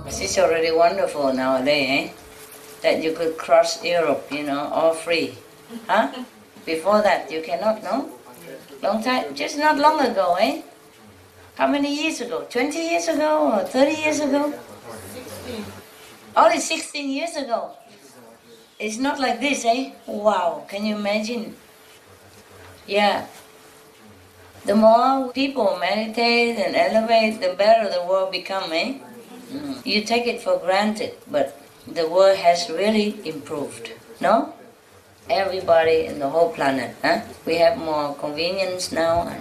It's already wonderful nowadays, eh? That you could cross Europe, all free. Huh? Before that, you cannot, no? Long time, just not long ago, eh? How many years ago? 20 years ago or 30 years ago? 16. Only 16 years ago. It's not like this, eh? Wow, can you imagine? Yeah. The more people meditate and elevate, the better the world become, eh? You take it for granted, but the world has really improved, no? Everybody in the whole planet, huh? We have more convenience now,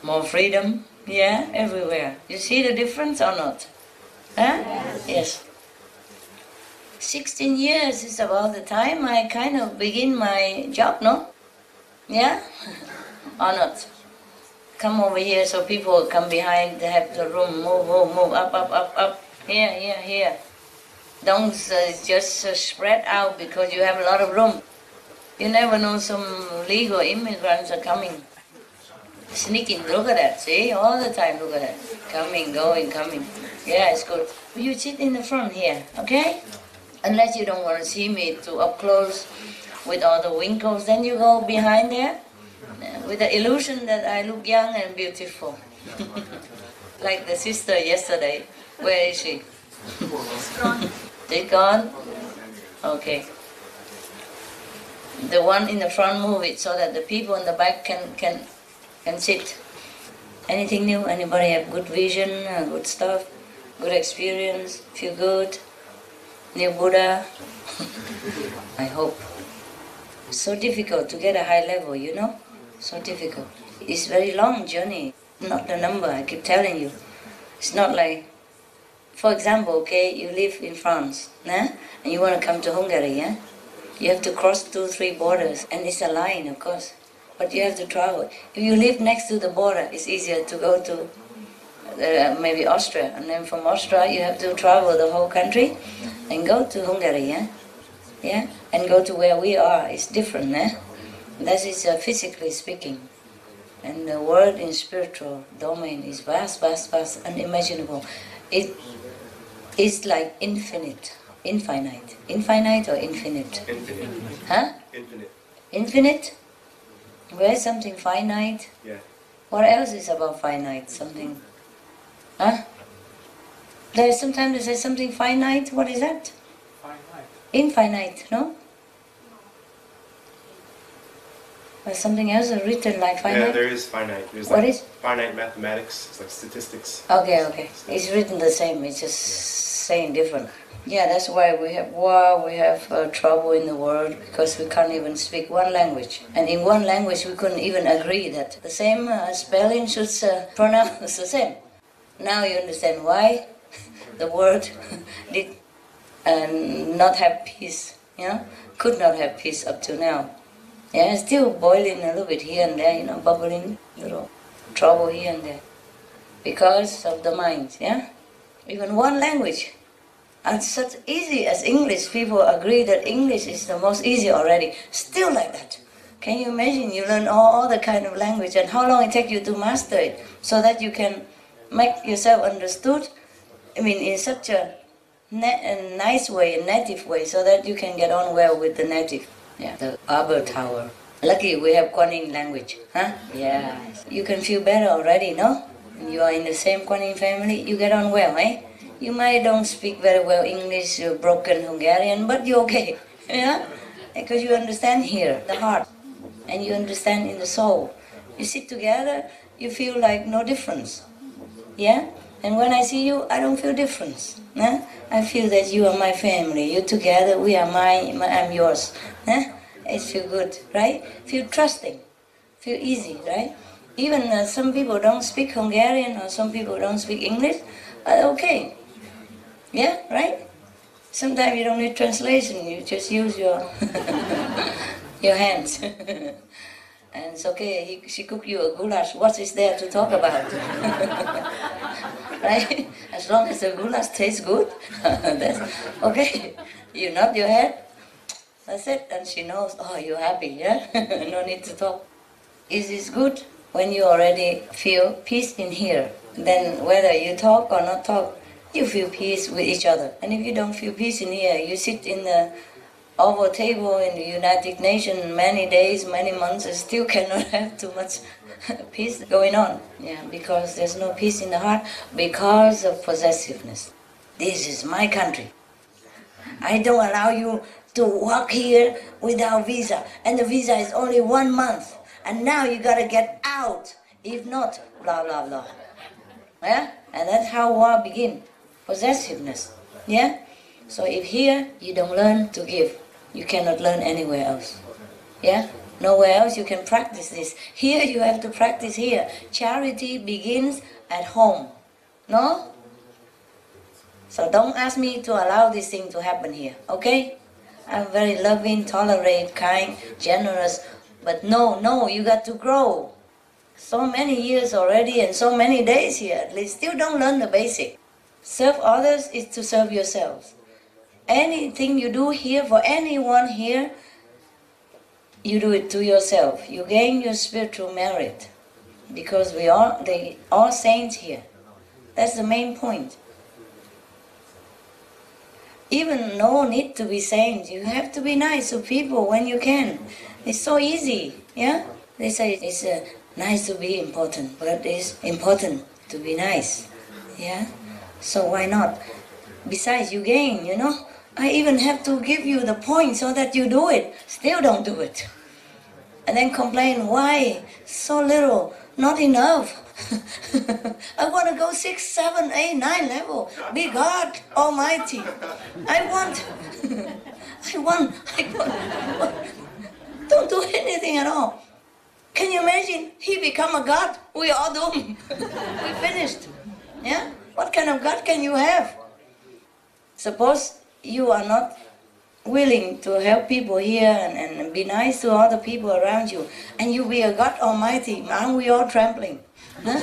more freedom, yeah, everywhere. You see the difference or not? Huh? Yes. 16 years is about the time I kind of begin my job, no? Yeah? Or not? Come over here so people come behind, they have the room, move, up. Here. Don't just spread out because you have a lot of room. You never know, some legal immigrants are coming. Sneaking, look at that, see? All the time, look at that. Coming, going, coming. Yeah, it's good. You sit in the front here, okay? Unless you don't want to see me too up close with all the wrinkles, then you go behind there with the illusion that I look young and beautiful. Like the sister yesterday. Where is she? She's gone? Okay. The one in the front, move it so that the people in the back can sit. Anything new? Anybody have good vision, good stuff, good experience, feel good? New Buddha? I hope. So difficult to get a high level, So difficult. It's very long journey, not the number, I keep telling you. It's not like, for example, okay, you live in France, and you want to come to Hungary, yeah? You have to cross 2-3 borders, and it's a line, of course. But you have to travel. If you live next to the border, it's easier to go to maybe Austria, and then from Austria you have to travel the whole country and go to Hungary, yeah, and go to where we are. It's different, That is physically speaking, and the world in spiritual domain is vast, unimaginable. It is like infinite or infinite? Infinite. Huh? Infinite. Infinite? Where is something finite? Yeah. What else is about finite? Something, huh? Sometimes they say something finite. What is that? Finite. Infinite, no? Or something else written like finite? Yeah, there is finite. There's What like is? finite mathematics. It's like statistics. Okay. It's written the same. It's just saying different. Yeah, that's why we have war, we have trouble in the world, because we can't even speak one language. And in one language we couldn't even agree that the same spelling should pronounce the same. Now you understand why the world did not have peace, could not have peace up to now. Yeah, it's still boiling a little bit here and there, bubbling, little trouble here and there. Because of the mind, yeah? Even one language. And such easy as English, people agree that English is the most easy already. Still like that. Can you imagine? You learn all the kind of language, and how long it takes you to master it, so that you can make yourself understood, in such a nice way, a native way, so that you can get on well with the native. Yeah, the Arbor Tower. Lucky we have Guanyin language, huh? Yeah. You can feel better already, no? You are in the same Guanyin family, you get on well, eh? You might don't speak very well English, broken Hungarian, but you're okay, yeah? Because you understand here, the heart, and you understand in the soul. You sit together, you feel like no difference, yeah? And when I see you, I don't feel difference. I feel that you are my family. You together, we are mine, I'm yours. It feels good, right? Feel trusting, feel easy, right? Even some people don't speak Hungarian or some people don't speak English, okay. Yeah, right? Sometimes you don't need translation, you just use your your hands. And it's okay, she cook you a goulash, what is there to talk about? Right? As long as the goulash tastes good, that's okay. You nod your head, that's it, and she knows, oh, you're happy, yeah? No need to talk. It is good when you already feel peace in here. Then whether you talk or not talk, you feel peace with each other. And if you don't feel peace in here, you sit in the Oval Table in the United Nations many days, many months, and still cannot have too much peace going on. Yeah, because there's no peace in the heart because of possessiveness. This is my country. I don't allow you to walk here without visa, and the visa is only 1 month, and now you gotta get out. If not, blah blah blah. Yeah, and that's how war begins. Possessiveness. Yeah. So if here you don't learn to give, you cannot learn anywhere else. Yeah. Nowhere else you can practice this. Here you have to practice here. Charity begins at home. No? So don't ask me to allow this thing to happen here, okay? I'm very loving, tolerant, kind, generous, but no, you got to grow. So many years already and so many days here, at least, still don't learn the basic. Serve others is to serve yourselves. Anything you do here for anyone here, you do it to yourself. You gain your spiritual merit because they are saints here. That's the main point. Even no need to be saints. You have to be nice to people when you can. It's so easy, yeah? They say it's nice to be important, but it's important to be nice, yeah? So why not? Besides, you gain, you know? I even have to give you the point so that you do it. Still don't do it. And then complain, why? So little, not enough. I want to go 6, 7, 8, 9 level. Be God Almighty. I want. Don't do anything at all. Can you imagine? He become a God. We all doomed. We finished. Yeah? What kind of God can you have? Suppose you are not willing to help people here and be nice to other people around you, and you be a God Almighty. Aren't we all trampling? Huh?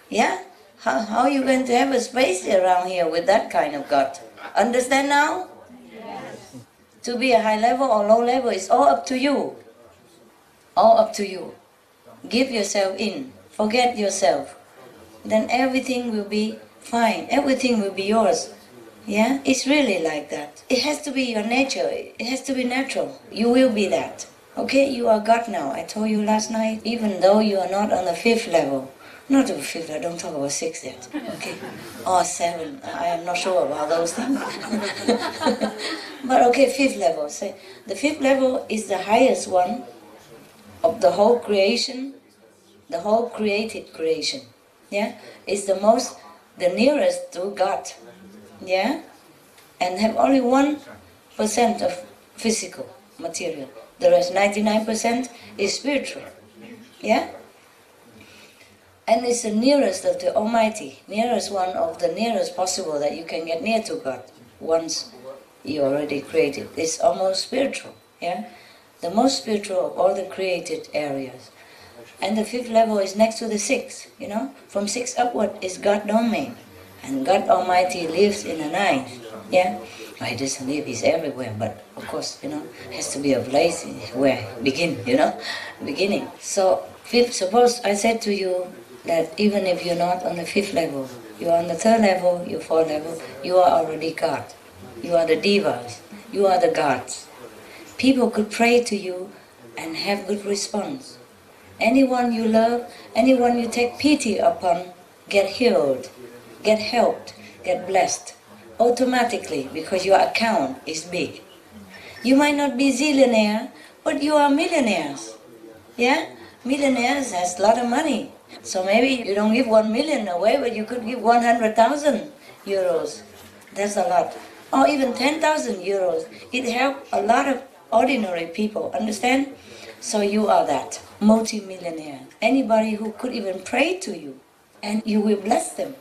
Yeah? How are you going to have a space around here with that kind of God? Understand now? Yes. To be a high level or low level is all up to you. All up to you. Give yourself in. Forget yourself. Then everything will be fine. Everything will be yours. Yeah? It's really like that. It has to be your nature. It has to be natural. You will be that. Okay? You are God now. I told you last night, even though you are not on the 5th level. Not the 5th, I don't talk about 6 yet. Okay? Or 7. I am not sure about those things. But okay, 5th level. Say, the 5th level is the highest one of the whole creation, the whole created creation. Yeah? It's the nearest to God. Yeah? And have only 1% of physical material. The rest 99% is spiritual. Yeah? And it's the nearest of the Almighty, nearest one of the nearest possible that you can get near to God once you already created. It's almost spiritual. Yeah? The most spiritual of all the created areas. And the 5th level is next to the 6th, you know? From 6 upward is God domain. And God Almighty lives in the 9th, yeah? Well, He doesn't live, He's everywhere, but of course, you know, has to be a place where begin, you know? Beginning. So, 5th, suppose I said to you that even if you're not on the 5th level, you're on the 3rd level, you're 4th level, you are already God. You are the divas, you are the gods. People could pray to you and have good response. Anyone you love, anyone you take pity upon, get healed, get helped, get blessed, automatically, because your account is big. You might not be zillionaire, but you are millionaires. Yeah? Millionaires has a lot of money. So maybe you don't give 1 million away, but you could give 100,000 euros. That's a lot. Or even 10,000 euros. It helps a lot of ordinary people, understand? So you are that, multi-millionaire. Anybody who could even pray to you, and you will bless them,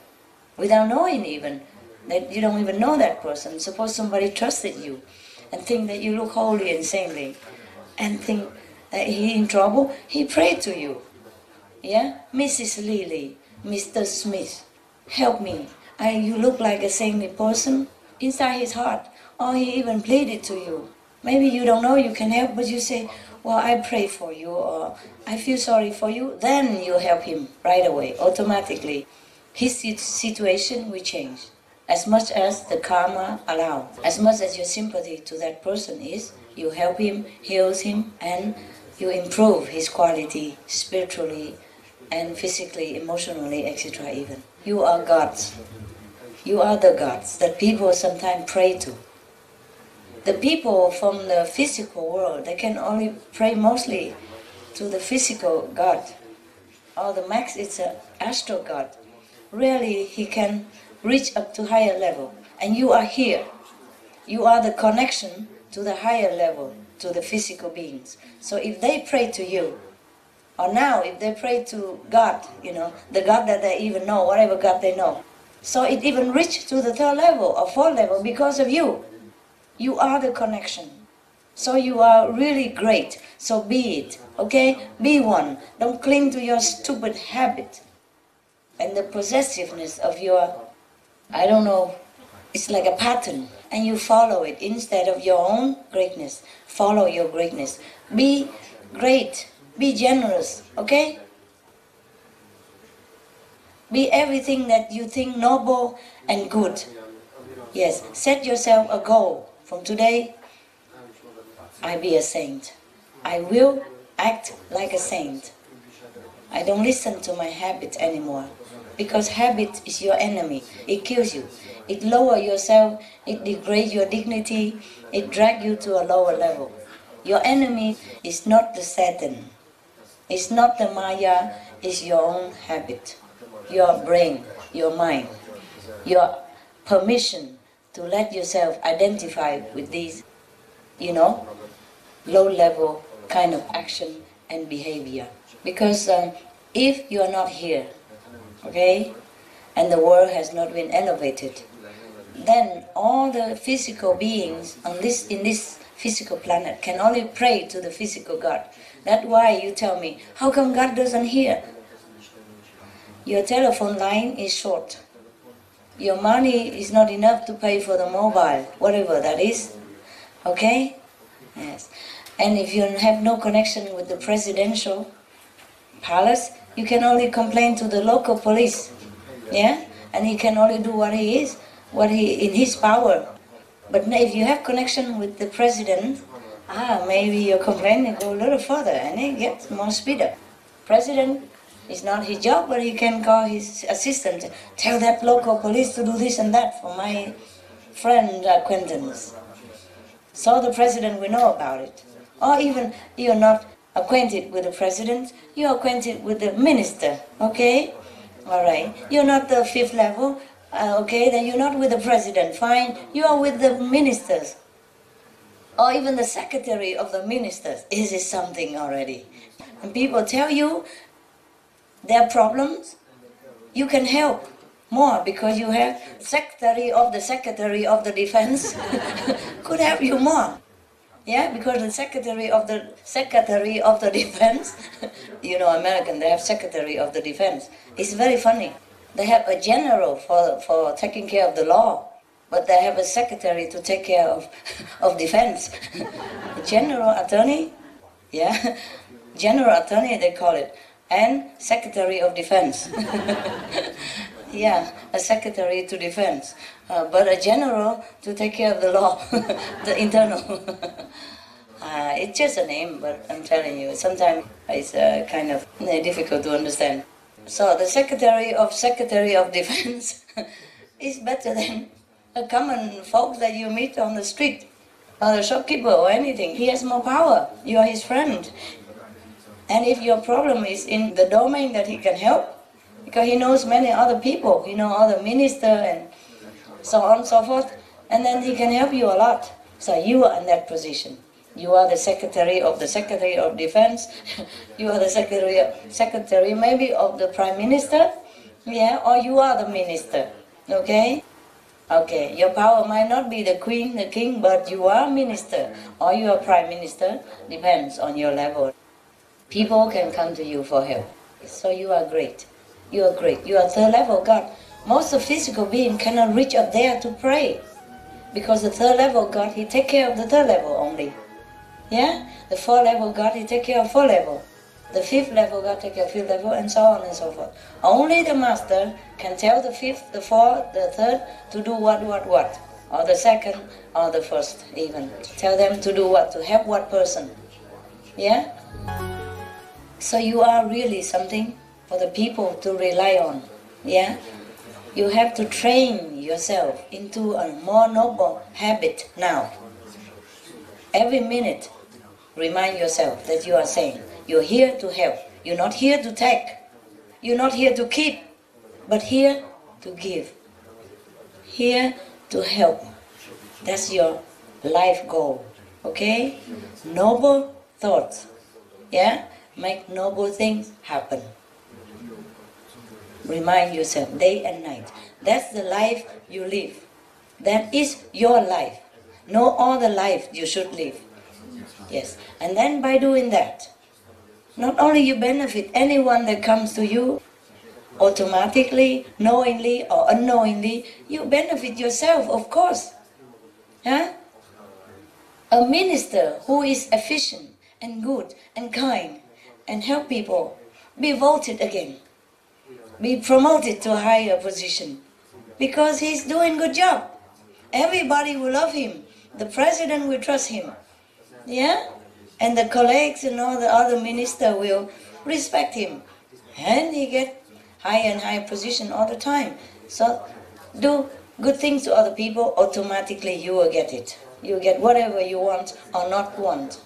without knowing even, that you don't even know that person. Suppose somebody trusted you, and think that you look holy and saintly, and think that he in trouble, he prayed to you. Yeah? Mrs. Lily, Mr. Smith, help me. You look like a saintly person inside his heart. Or he even pleaded to you. Maybe you don't know you can help, but you say, well, I pray for you, or I feel sorry for you. Then you help him right away, automatically. his situation will change. As much as the karma allows, as much as your sympathy to that person is, you help him, heals him, and you improve his quality spiritually and physically, emotionally, etc. even. You are gods. You are the gods that people sometimes pray to. The people from the physical world, they can only pray mostly to the physical God. Or the max is an astral God. Really, he can reach up to higher level. And you are here. You are the connection to the higher level, to the physical beings. So if they pray to you, or now if they pray to God, the God that they even know, whatever God they know. So it even reached to the third level or fourth level because of you. You are the connection. So you are really great. So be it, okay? Be one. Don't cling to your stupid habit and the possessiveness of your, I don't know, it's like a pattern. And you follow it instead of your own greatness. Follow your greatness. Be great. Be generous, okay? Be everything that you think noble and good. Yes, set yourself a goal. From today, I be a saint. I will act like a saint. I don't listen to my habit anymore. Because habit is your enemy. It kills you. It lowers yourself. It degrades your dignity. It drags you to a lower level. Your enemy is not the Satan. It's not the Maya. It's your own habit. Your brain, your mind. Your permission to let yourself identify with these, low-level kind of action and behavior. Because if you are not here, okay, and the world has not been elevated, then all the physical beings in this physical planet can only pray to the physical God. That's why you tell me, how come God doesn't hear? Your telephone line is short. Your money is not enough to pay for the mobile, whatever that is. Okay? Yes. And if you have no connection with the presidential palace, you can only complain to the local police. Yeah? And he can only do what he is, in his power. But if you have connection with the president, maybe your complaint will go a little further and it gets more speeder. President, it's not his job, but he can call his assistant, tell that local police to do this and that for my friend acquaintance. So the president will know about it. Or even you're not acquainted with the president, you're acquainted with the minister, okay? All right. You're not the fifth level, okay? Then you're not with the president, fine. You are with the ministers. Or even the secretary of the ministers. This is something already. When people tell you their problems, you can help more because you have secretary of the defense could help you more. Yeah, because the secretary of the defense, American, they have secretary of the defense. It's very funny. They have a general for taking care of the law, but they have a secretary to take care of defense. General attorney, yeah, general attorney they call it. And Secretary of Defense. Yeah, a Secretary to Defense. But a General to take care of the law, the internal. It's just a name, but I'm telling you, sometimes it's kind of difficult to understand. So the Secretary of Defense is better than a common folk that you meet on the street, or the shopkeeper or anything. He has more power. You are his friend. And if your problem is in the domain that he can help, because he knows many other people, other minister and so on and so forth, and then he can help you a lot. So you are in that position. You are the Secretary of Defense, you are the Secretary maybe of the Prime Minister, yeah, or you are the Minister, okay? Okay, your power might not be the Queen, the King, but you are Minister, or you are Prime Minister, depends on your level. People can come to you for help. So you are great. You are great. You are third level God. Most of physical beings cannot reach up there to pray. Because the third level God, he take care of the third level only. Yeah? The fourth level God, he take care of fourth level. The fifth level got to take care of fifth level, and so on and so forth. Only the master can tell the fifth, the fourth, the third to do what, or the second, or the first even. Tell them to do what, to help what person. Yeah? So you are really something for the people to rely on. Yeah? You have to train yourself into a more noble habit now. Every minute, remind yourself that you are saying, you're here to help. You're not here to take. You're not here to keep, but here to give. Here to help. That's your life goal. Okay? Noble thoughts. Yeah? Make noble things happen. Remind yourself day and night. That's the life you live. That is your life. No other life you should live. Yes. And then by doing that, not only you benefit anyone that comes to you, automatically, knowingly or unknowingly, you benefit yourself, of course. Huh? A minister who is efficient and good and kind and help people, be voted again. Be promoted to a higher position. Because he's doing a good job. Everybody will love him. The president will trust him. Yeah? And the colleagues and all the other ministers will respect him. And he get higher and higher position all the time. So do good things to other people, automatically you will get it. You get whatever you want or not want.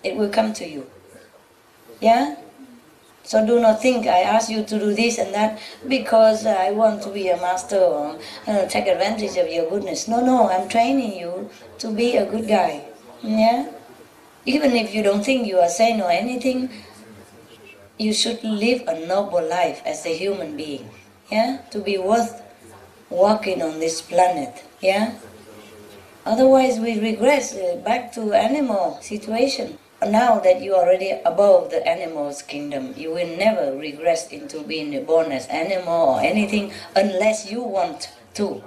It will come to you. Yeah? So do not think I ask you to do this and that because I want to be a master or take advantage of your goodness. No, I'm training you to be a good guy. Yeah? Even if you don't think you are sane or anything, you should live a noble life as a human being. Yeah? To be worth walking on this planet. Yeah? Otherwise we regress back to animal situation. Now that you are already above the animal's kingdom, you will never regress into being born as animal or anything unless you want to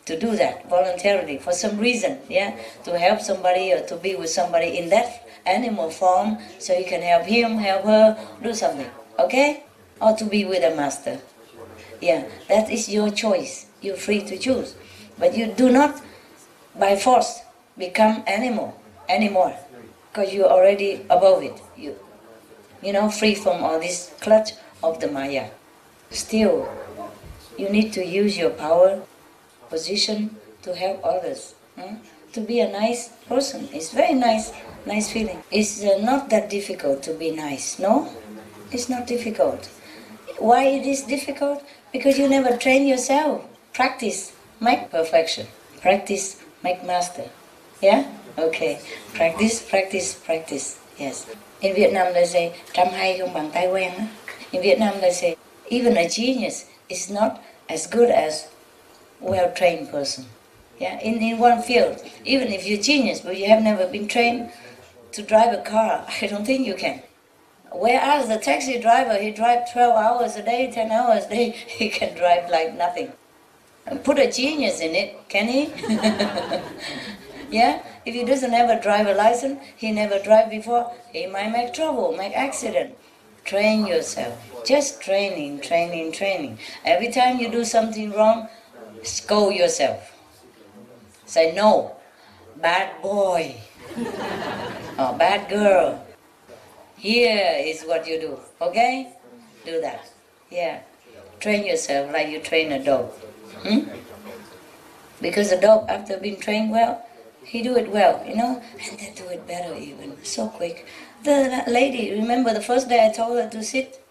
do that voluntarily for some reason, yeah, to help somebody or to be with somebody in that animal form, so you can help him, help her, do something, okay? Or to be with a master. Yeah, that is your choice. You're free to choose. But you do not, by force, become animal anymore. Because you're already above it. You know, free from all this clutch of the Maya. Still, you need to use your power, position to help others. To be a nice person. It's very nice feeling. It's not that difficult to be nice, no? It's not difficult. Why it is difficult? Because you never train yourself. Practice, make perfection. Practice, make master. Yeah? Okay, practice. Yes. In Vietnam they say, trăm hay không bằng tay quen. In Vietnam they say, even a genius is not as good as well-trained person. Yeah, in one field. Even if you're a genius, but you have never been trained to drive a car, I don't think you can. Whereas the taxi driver, he drives 12 hours a day, 10 hours a day, he can drive like nothing. And put a genius in it, can he? Yeah? If he doesn't have a driver license, he never drive before, he might make trouble, make accident. Train yourself. Just training. Every time you do something wrong, scold yourself. Say no, bad boy, or bad girl. Here is what you do, okay? Do that. Yeah. Train yourself like you train a dog. Because a dog, after being trained well, he do it well, you know, and they do it better even, so quick. The lady, remember the first day I told her to sit?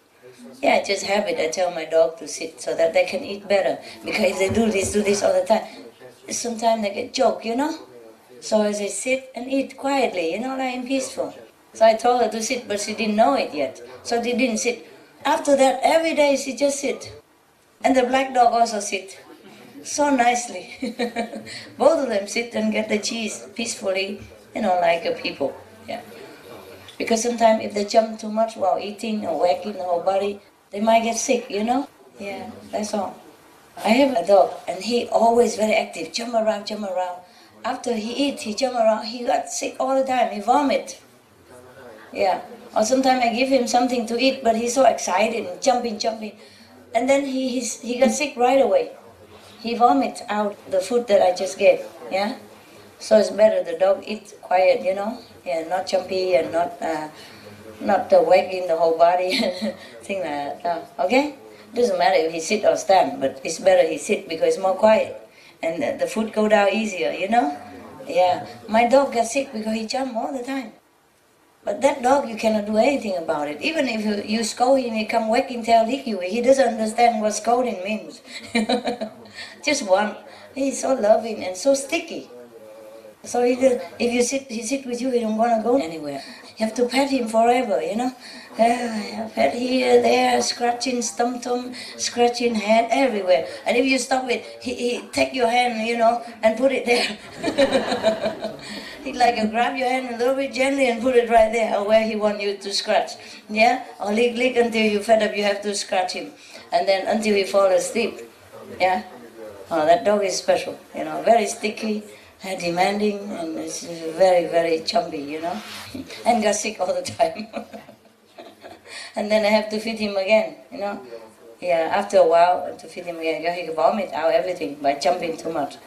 Yeah, just habit, I tell my dog to sit so that they can eat better. Because if they do this all the time, sometimes they get choked, you know? So I say sit and eat quietly, you know, like peaceful. So I told her to sit, but she didn't know it yet. So she didn't sit. After that, every day she just sit. And the black dog also sit. So nicely. Both of them sit and get the cheese peacefully, you know, like a people. Yeah. Because sometimes if they jump too much while eating or whacking the whole body, they might get sick, you know? Yeah, that's all. I have a dog and he always very active, jump around. After he eats, he jump around, he got sick all the time, he vomit. Yeah, Or sometimes I give him something to eat, but he's so excited and jumping. And then he got sick right away. He vomits out the food that I just gave, yeah? So it's better the dog eat quiet, yeah, not jumpy and not wagging the whole body, thing like that, okay? Doesn't matter if he sit or stand, but it's better he sit because it's more quiet. And the food go down easier, Yeah, my dog got sick because he jumped all the time. But that dog, you cannot do anything about it. Even if you scold him, he come wagging tail lick you. He doesn't understand what scolding means. Just one. He's so loving and so sticky. So if he sit with you, he don't want to go anywhere. You have to pet him forever, pet here, there, scratching stump, scratching head, everywhere. And if you stop it, he take your hand, and put it there. He grab your hand a little bit gently and put it right there where he want you to scratch. Yeah? Or lick until you fed up, you have to scratch him. And then until he fall asleep. Yeah? Oh, that dog is special, very sticky, demanding, and it's very, very chumpy, and got sick all the time. And then I have to feed him again, Yeah, after a while, to feed him again, he can vomit out everything by jumping too much.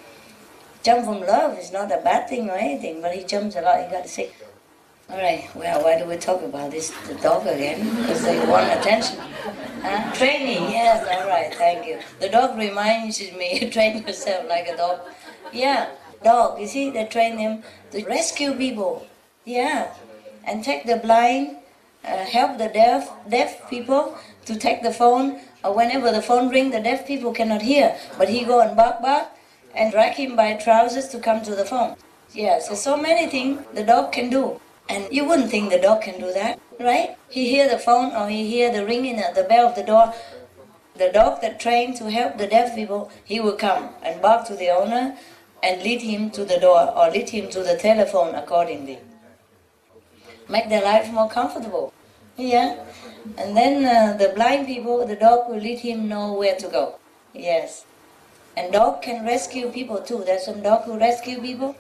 Jump from love is not a bad thing or anything, but he jumps a lot, he got sick. All right, well, why do we talk about the dog again? Because they want attention. Training, yes, all right, thank you. The dog reminds me, train yourself like a dog. Yeah, dog, you see, they train them to rescue people. Yeah, and take the blind, help the deaf people to take the phone. Or whenever the phone rings, the deaf people cannot hear. But he go and bark, and drag him by trousers to come to the phone. Yeah, so many things the dog can do. And you wouldn't think the dog can do that, right? He hear the phone or he hear the ringing at the bell of the door. The dog that trained to help the deaf people, he will come and bark to the owner and lead him to the door or lead him to the telephone accordingly. Make their life more comfortable. Yeah. And then the blind people, the dog will lead him know where to go. Yes. And dog can rescue people too. There's some dog who rescue people,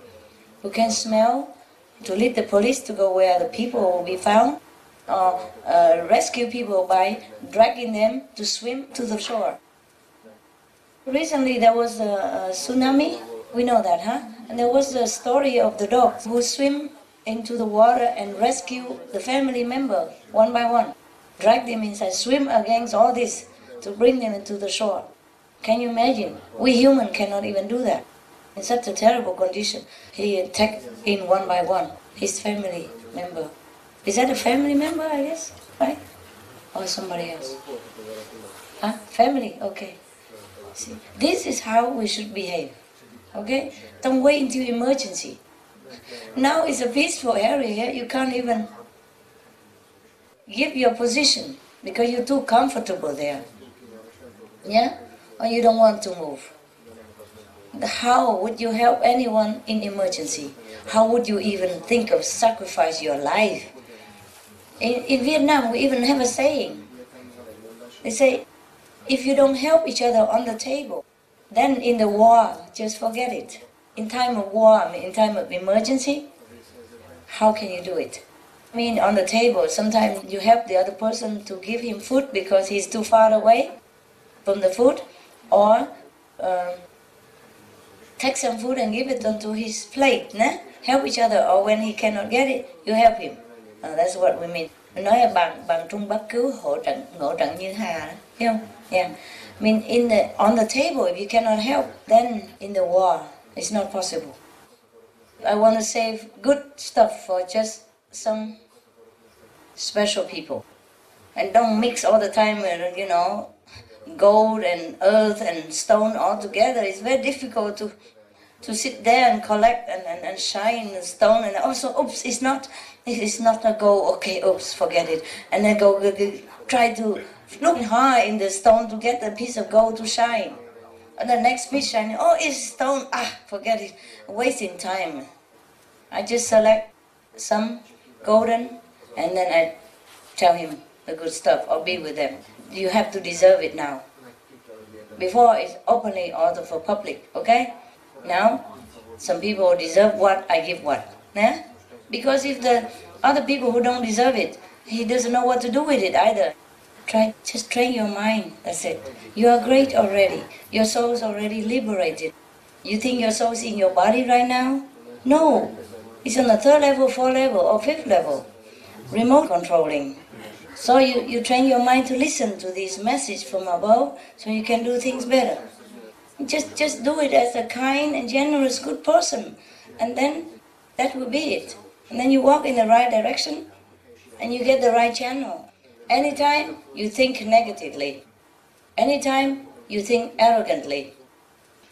who can smell, to lead the police to go where the people will be found, or rescue people by dragging them to swim to the shore. Recently there was a tsunami, we know that, huh? And there was a story of the dogs who swim into the water and rescue the family member one by one. Drag them inside, swim against all this to bring them into the shore. Can you imagine? We humans cannot even do that. In such a terrible condition, he take in one by one his family member. Is that a family member, I guess, right? Or somebody else? Huh? Family, okay. See, this is how we should behave, okay? Don't wait until emergency. Now it's a peaceful area here, you can't even give your position because you're too comfortable there. Yeah? Or you don't want to move. How would you help anyone in emergency? How would you even think of sacrifice your life? In Vietnam, we even have a saying. They say, if you don't help each other on the table, then in the war, just forget it. In time of war, in time of emergency, how can you do it? I mean, on the table, sometimes you help the other person to give him food because he's too far away from the food, or take some food and give it onto his plate, nah? Help each other, or when he cannot get it, you help him. That's what we mean. Mình nói là bằng trung bắc cứu, ngộ trận như hà, hiểu không? Yeah. I mean, on the table, if you cannot help, then in the war, it's not possible. I want to save good stuff for just some special people. And don't mix all the time, gold and earth and stone all together. It's very difficult to sit there and collect and shine the stone and also, oops, it's not a gold, okay, oops, forget it. And then go try to look high in the stone to get a piece of gold to shine. And the next piece shining, oh, it's stone, forget it, wasting time. I just select some golden and then I tell him the good stuff or be with them. You have to deserve it now. Before it's openly ordered for public, okay? Now, some people deserve what, I give what. Nah? Because if the other people who don't deserve it, he doesn't know what to do with it either. Just train your mind, that's it. You are great already. Your soul is already liberated. You think your soul is in your body right now? No. It's on the 3rd level, 4th level, or 5th level. Remote controlling. So you train your mind to listen to this message from above so you can do things better. Just do it as a kind and generous, good person. And then that will be it. And then you walk in the right direction and you get the right channel. Anytime you think negatively, anytime you think arrogantly,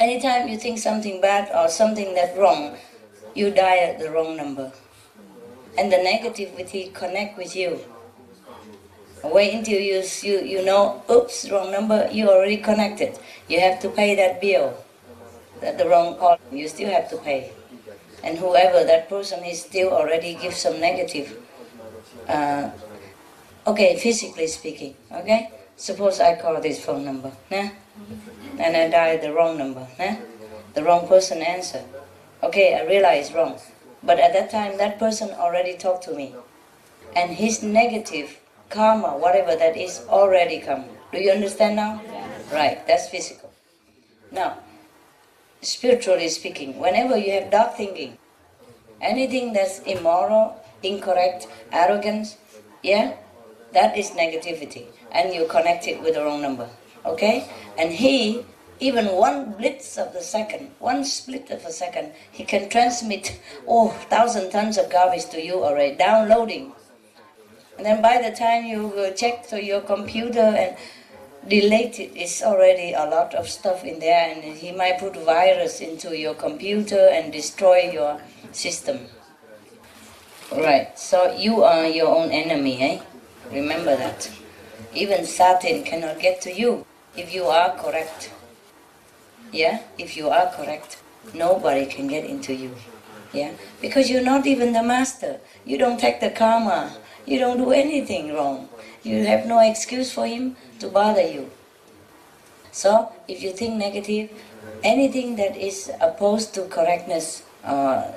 anytime you think something bad or something that's wrong, you die at the wrong number. And the negativity connect with you. Wait until you know, oops, wrong number, you already connected. You have to pay that bill, the wrong call, you still have to pay. And whoever that person is still already gives some negative. Okay, physically speaking, okay? Suppose I call this phone number, nah? And I dial the wrong number, nah? The wrong person answer. Okay, I realize wrong. But at that time, that person already talked to me. And his negative karma, whatever that is, already come. Do you understand now? Yeah. Right, that's physical. Now, spiritually speaking, whenever you have dark thinking, anything that's immoral, incorrect, arrogance, yeah, that is negativity. And you connect it with the wrong number, okay? And he, even one blitz of the second, one split of a second, he can transmit, 1,000 tons of garbage to you already, downloading. And then by the time you check to your computer and delete it, it's already a lot of stuff in there, and he might put virus into your computer and destroy your system. Right, so you are your own enemy, eh? Remember that. Even Satan cannot get to you if you are correct. Yeah, if you are correct, nobody can get into you. Yeah, because you're not even the master. You don't take the karma. You don't do anything wrong. You have no excuse for him to bother you. So, if you think negative, anything that is opposed to correctness,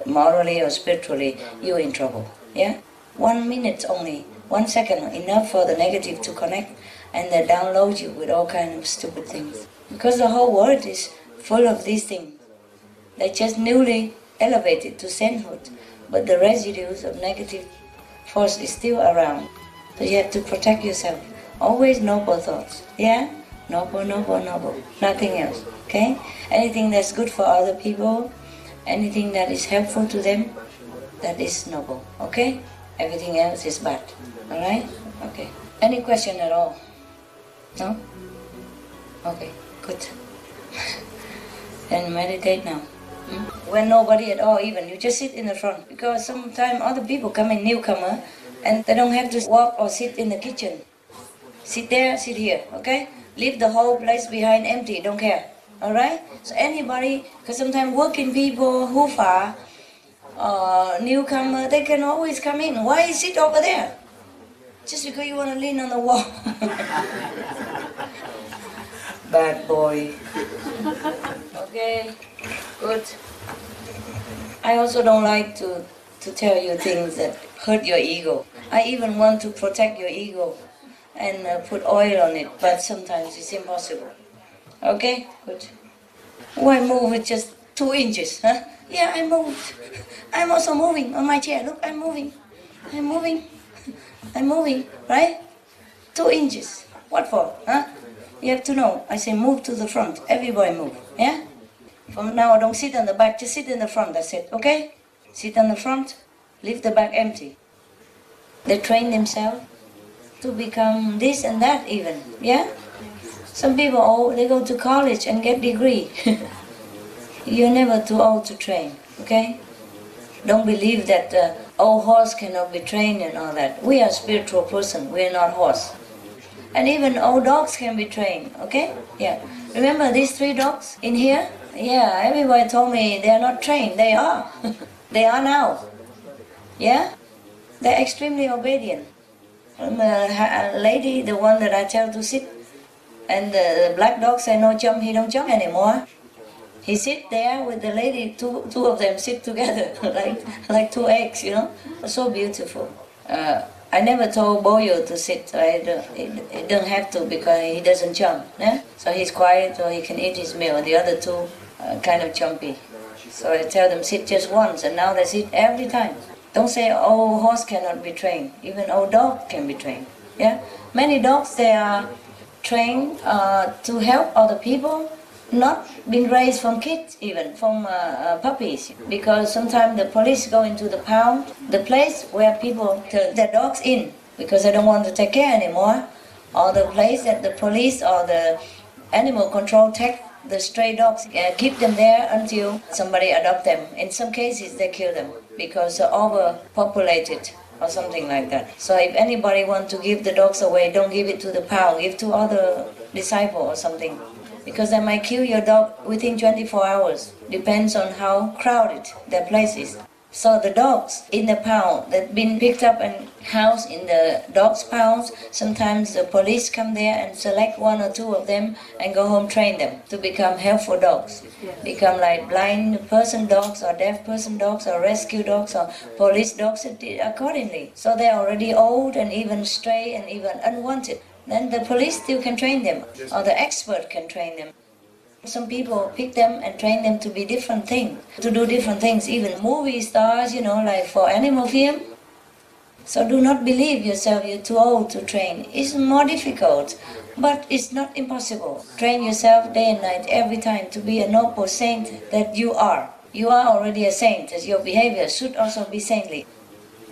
morally or spiritually, you're in trouble. Yeah, 1 minute only, 1 second, enough for the negative to connect, and they download you with all kinds of stupid things. Because the whole world is full of these things. They're just newly elevated to sainthood, but the residues of negative force is still around. So you have to protect yourself. Always noble thoughts. Yeah? Noble, noble, noble. Nothing else. Okay? Anything that's good for other people, anything that is helpful to them, that is noble. Okay? Everything else is bad. Alright? Okay. Any question at all? No? Okay, good. Then meditate now. When nobody at all even, you just sit in the front. Because sometimes other people come in, newcomer, and they don't have to walk or sit in the kitchen. Sit there, sit here, okay? Leave the whole place behind empty, don't care. Alright? So anybody, because sometimes working people who far, newcomer, they can always come in. Why sit over there? Just because you want to lean on the wall. Bad boy. Okay, good. I also don't like to tell you things that hurt your ego. I even want to protect your ego and put oil on it, but sometimes it's impossible. Okay, good. Why move with just 2 inches, huh? Yeah, I moved. I'm also moving on my chair. Look, I'm moving. I'm moving. I'm moving, right? 2 inches. What for, huh? You have to know. I say move to the front. Everybody move, yeah? From now, don't sit on the back. Just sit in the front, that's it, okay? Sit on the front. Leave the back empty. They train themselves to become this and that even, yeah? Some people, they go to college and get degree. You're never too old to train, okay? Don't believe that old horse cannot be trained and all that. We are spiritual person, we are not horse. And even old dogs can be trained, okay? Yeah. Remember these 3 dogs in here? Yeah, everybody told me they are not trained. They are. They are now. Yeah? They're extremely obedient. A lady, the one that I tell to sit, and the black dog say no jump, he don't jump anymore. He sit there with the lady, two of them sit together, like 2 eggs, you know. So beautiful. I never told Boyo to sit. He don't have to because he doesn't jump. Yeah? So he's quiet, so he can eat his meal. The other two are kind of jumpy. So I tell them sit just once, and now they sit every time. Don't say, oh, horse cannot be trained. Even old dog can be trained. Yeah, many dogs, they are trained to help other people, not been raised from kids, even from puppies. Because sometimes the police go into the pound, the place where people turn their dogs in because they don't want to take care anymore, or the place that the police or the animal control take the stray dogs, keep them there until somebody adopt them. In some cases, they kill them because they're overpopulated or something like that. So if anybody wants to give the dogs away, don't give it to the pound, give to other disciple or something. Because they might kill your dog within 24 hours. Depends on how crowded their place is. So the dogs in the pound that been picked up and housed in the dogs' pounds, sometimes the police come there and select one or two of them and go home train them to become helpful dogs. Become like blind person dogs or deaf person dogs or rescue dogs or police dogs accordingly. So they're already old and even stray and even unwanted. Then the police still can train them or the expert can train them. Some people pick them and train them to be different things, to do different things, even movie stars, like for animal film. So do not believe yourself you're too old to train. It's more difficult, but it's not impossible. Train yourself day and night, every time, to be a noble saint that you are. You are already a saint, as your behavior should also be saintly.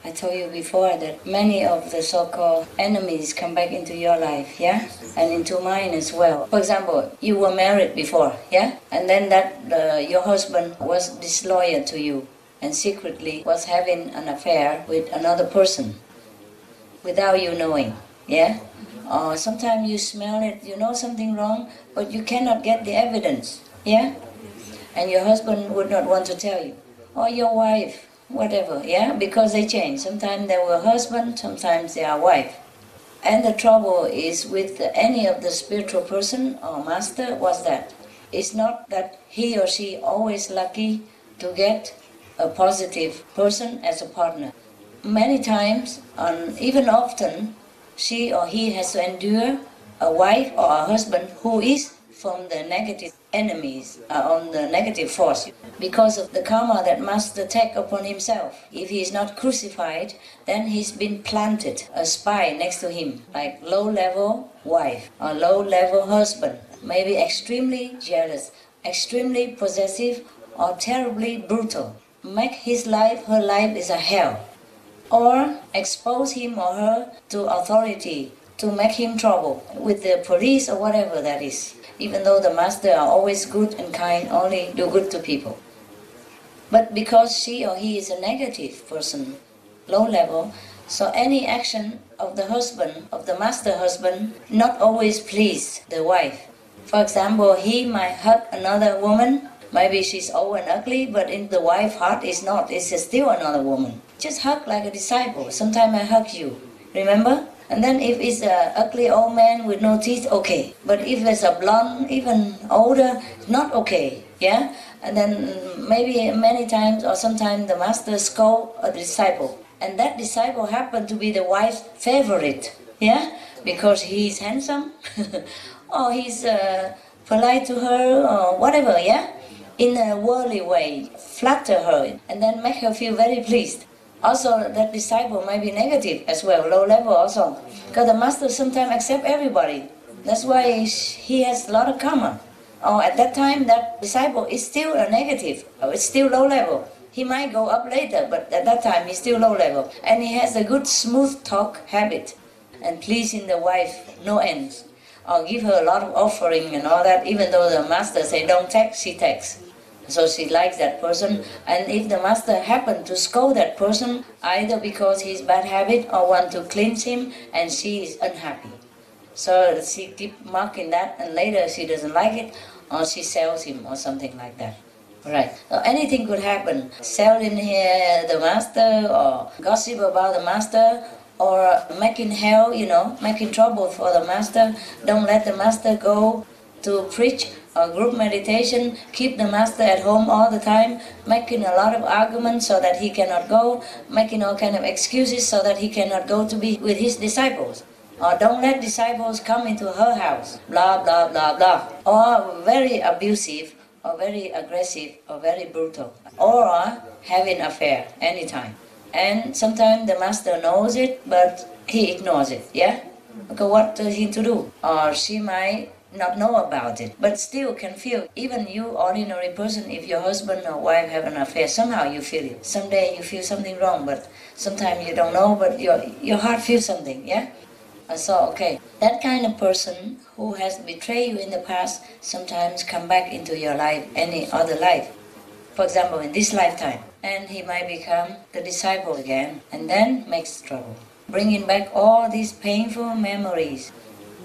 I told you before that many of the so-called enemies come back into your life, yeah? And into mine as well. For example, you were married before, yeah? And then your husband was disloyal to you and secretly was having an affair with another person without you knowing, yeah? Or sometimes you smell it, you know something wrong, but you cannot get the evidence, yeah? And your husband would not want to tell you. Or your wife. Whatever, yeah, because they change. Sometimes they were husband, sometimes they are wife. And the trouble is with any of the spiritual person or master was that it's not that he or she always lucky to get a positive person as a partner. Many times, and even often, she or he has to endure a wife or a husband who is from the negative enemies, on the negative force, because of the karma that master take upon himself. If he is not crucified, then he's been planted, a spy next to him, like low-level wife or low-level husband, maybe extremely jealous, extremely possessive, or terribly brutal. Make his life, her life is a hell. Or expose him or her to authority, to make him trouble with the police or whatever that is. Even though the master are always good and kind, only do good to people. But because she or he is a negative person, low level, so any action of the husband, of the master husband, not always please the wife. For example, he might hug another woman, maybe she's old and ugly, but in the wife's heart it's not, it's still another woman. Just hug like a disciple. Sometimes I hug you, remember? And then if it's an ugly old man with no teeth, okay. But if it's a blonde, even older, not okay, yeah? And then maybe many times or sometimes the master scold a disciple. And that disciple happened to be the wife's favorite, yeah? Because he's handsome, or he's polite to her, or whatever, yeah? In a worldly way, flatter her, and then make her feel very pleased. Also, that disciple might be negative as well, low level also. Because the master sometimes accepts everybody. That's why he has a lot of karma. Or at that time, that disciple is still a negative, or it's still low level. He might go up later, but at that time, he's still low level. And he has a good smooth talk habit, and pleasing the wife, no ends. Or give her a lot of offering and all that, even though the master say don't take, she takes. So she likes that person, and if the master happened to scold that person, either because he's bad habit or want to cleanse him, and she is unhappy. So she keep marking that, and later she doesn't like it, or she sells him or something like that. Right. So anything could happen. Selling the master, or gossip about the master, or making hell, making trouble for the master. Don't let the master go to preach or group meditation, keep the master at home all the time, making a lot of arguments so that he cannot go, making all kind of excuses so that he cannot go to be with his disciples. Or don't let disciples come into her house, blah, blah, blah, blah. Or very abusive, or very aggressive, or very brutal. Or having affair anytime. And sometimes the master knows it, but he ignores it, yeah? Okay, what is he to do? Or she might not know about it, but still can feel. Even you, ordinary person, if your husband or wife have an affair, somehow you feel it. Someday you feel something wrong, but sometimes you don't know, but your heart feels something, yeah? So, okay, that kind of person who has betrayed you in the past sometimes come back into your life, any other life. For example, in this lifetime, and he might become the disciple again, and then makes trouble, bringing back all these painful memories.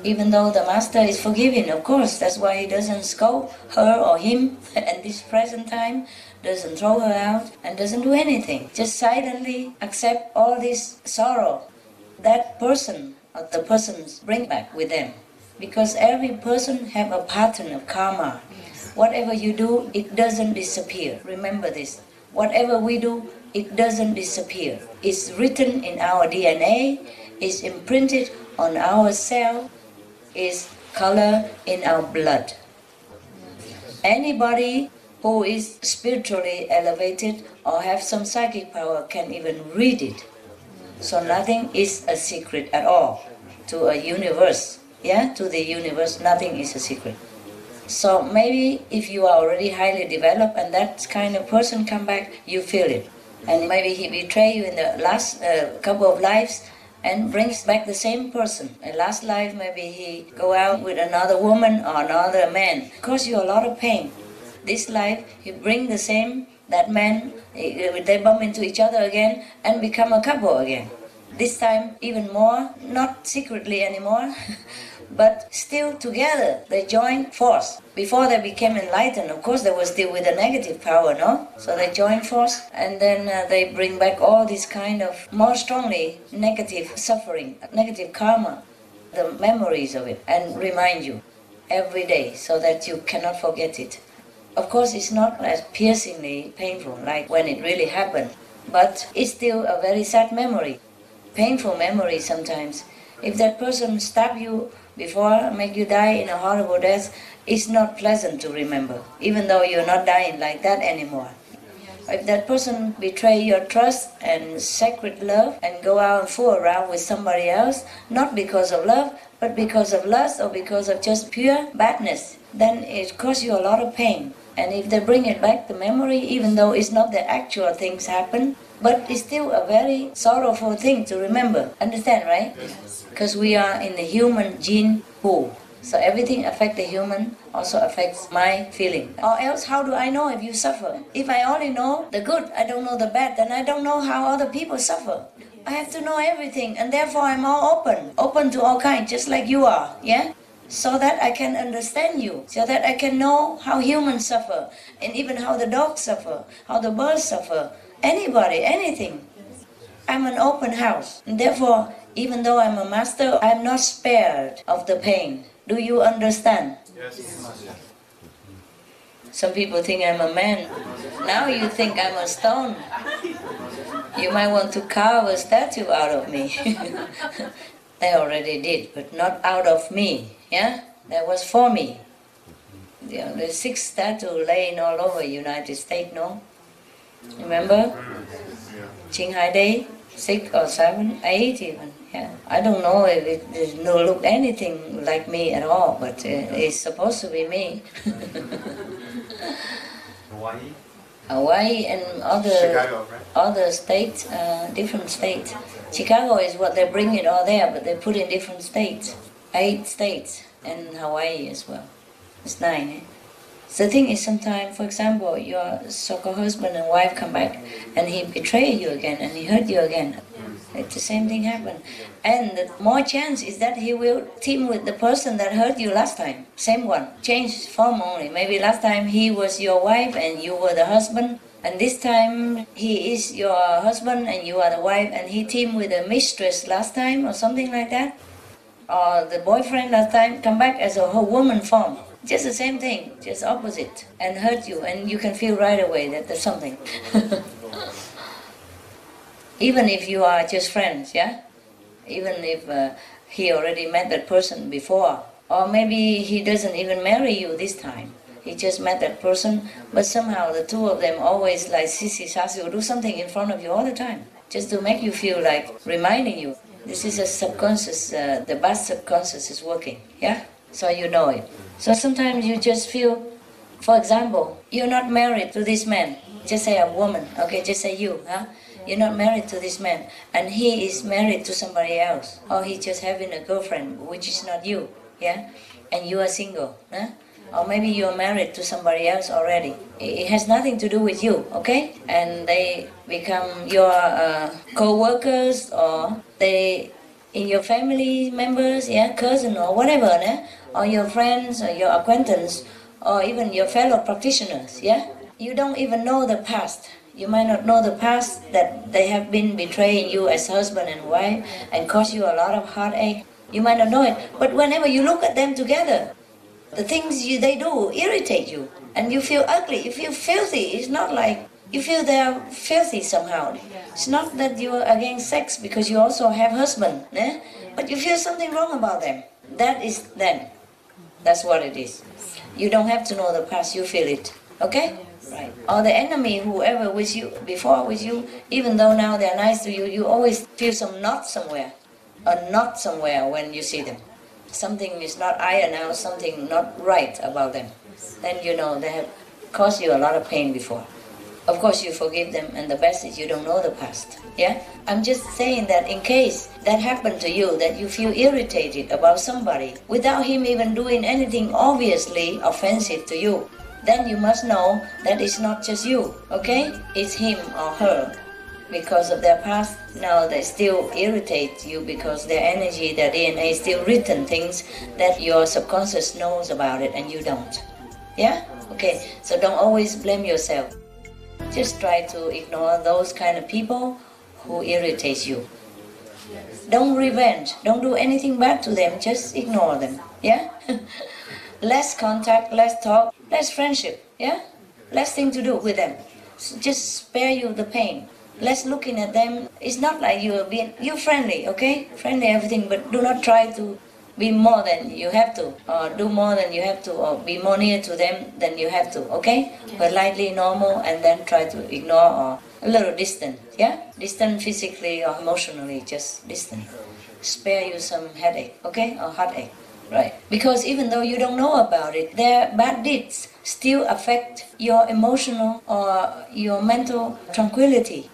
Even though the master is forgiving, of course, that's why he doesn't scold her or him at this present time, doesn't throw her out, and doesn't do anything. Just silently accept all this sorrow that person or the persons bring back with them. Because every person have a pattern of karma. Whatever you do, it doesn't disappear. Remember this. Whatever we do, it doesn't disappear. It's written in our DNA, it's imprinted on our cell, is color in our blood. Anybody who is spiritually elevated or have some psychic power can even read it. So nothing is a secret at all to a universe. Yeah, to the universe, nothing is a secret. So maybe if you are already highly developed and that kind of person come back, you feel it. And maybe he betrayed you in the last couple of lives and brings back the same person. In last life, maybe he go out with another woman or another man. Cause you a lot of pain. This life, he bring the same, that man, they bump into each other again and become a couple again. This time even more, not secretly anymore, but still together. They joined force. Before they became enlightened, of course they were still with a negative power, no? So they joined force and then they bring back all this kind of more strongly negative suffering, negative karma, the memories of it, and remind you every day so that you cannot forget it. Of course it's not as piercingly painful like when it really happened, but it's still a very sad memory. Painful memory sometimes. If that person stab you before, make you die in a horrible death, it's not pleasant to remember, even though you're not dying like that anymore. If that person betray your trust and sacred love and go out and fool around with somebody else, not because of love, but because of lust or because of just pure badness, then it causes you a lot of pain. And if they bring it back, the memory, even though it's not the actual things happen, but it's still a very sorrowful thing to remember. Understand, right? Because we are in the human gene pool. So everything affects the human, also affects my feeling. Or else, how do I know if you suffer? If I only know the good, I don't know the bad, then I don't know how other people suffer. I have to know everything, and therefore I'm all open to all kinds, just like you are, yeah? So that I can understand you, so that I can know how humans suffer, and even how the dogs suffer, how the birds suffer, anybody, anything. I'm an open house, and therefore, even though I'm a master, I'm not spared of the pain. Do you understand? Yes. Some people think I'm a man. Now you think I'm a stone. You might want to carve a statue out of me. They already did, but not out of me. Yeah? That was for me. There's 6 statues laying all over United States, no? Remember? Qinghai Day? 6 or 7, 8 even. Yeah. I don't know if it doesn't look anything like me at all, but it's supposed to be me. Hawaii? Hawaii and Chicago, right? other states, different states. Chicago is what they bring it all there, but they put in different states. 8 states, and Hawaii as well. It's 9, eh? So the thing is, sometimes, for example, your so-called husband and wife come back, and he betrayed you again, and he hurt you again. It's the same thing happen. And the more chance is that he will team with the person that hurt you last time. Same one. Change form only. Maybe last time he was your wife and you were the husband. And this time he is your husband and you are the wife, and he teamed with the mistress last time or something like that. Or the boyfriend last time come back as a whole woman form. Just the same thing, just opposite, and hurt you, and you can feel right away that there's something. Even if you are just friends, yeah? Even if he already met that person before, or maybe he doesn't even marry you this time. He just met that person, but somehow the two of them always like sissy sassy or do something in front of you all the time, just to make you feel like reminding you. This is a subconscious, the bad subconscious is working, yeah? So you know it. So sometimes you just feel, for example, you're not married to this man. Just say a woman, okay, just say you, huh? You're not married to this man, and he is married to somebody else, or he's just having a girlfriend, which is not you, yeah? And you are single, huh? Or maybe you're married to somebody else already. It has nothing to do with you, okay? And they become your co-workers, or they in your family members, yeah, cousin or whatever, yeah? Or your friends or your acquaintance, or even your fellow practitioners, yeah? You don't even know the past. You might not know the past, that they have been betraying you as husband and wife and caused you a lot of heartache. You might not know it, but whenever you look at them together, the things they do irritate you, and you feel ugly, you feel filthy. It's not like you feel they are filthy somehow. It's not that you are against sex because you also have husband, eh? But you feel something wrong about them. That is them. That's what it is. You don't have to know the past, you feel it. Okay? Right. Or the enemy, whoever with you, before with you, even though now they're nice to you, you always feel some knot somewhere. A knot somewhere when you see them. Something is not iron out, something not right about them. Then you know they have caused you a lot of pain before. Of course you forgive them, and the best is you don't know the past. Yeah? I'm just saying that in case that happened to you, that you feel irritated about somebody without him even doing anything obviously offensive to you, then you must know that it's not just you, okay? It's him or her. Because of their past, now they still irritate you because their energy, their DNA is still written things that your subconscious knows about it and you don't. Yeah? Okay, so don't always blame yourself. Just try to ignore those kind of people who irritate you. Don't revenge, don't do anything bad to them, just ignore them. Yeah? Less contact, less talk, less friendship. Yeah? Less thing to do with them. So just spare you the pain. Less looking at them. It's not like you're friendly, okay? Friendly everything, but do not try to be more than you have to, or do more than you have to, or be more near to them than you have to, okay? Politely, normal, and then try to ignore or a little distant, yeah? Distant physically or emotionally, just distant. Spare you some headache, okay? Or heartache, right? Because even though you don't know about it, their bad deeds still affect your emotional or your mental tranquility.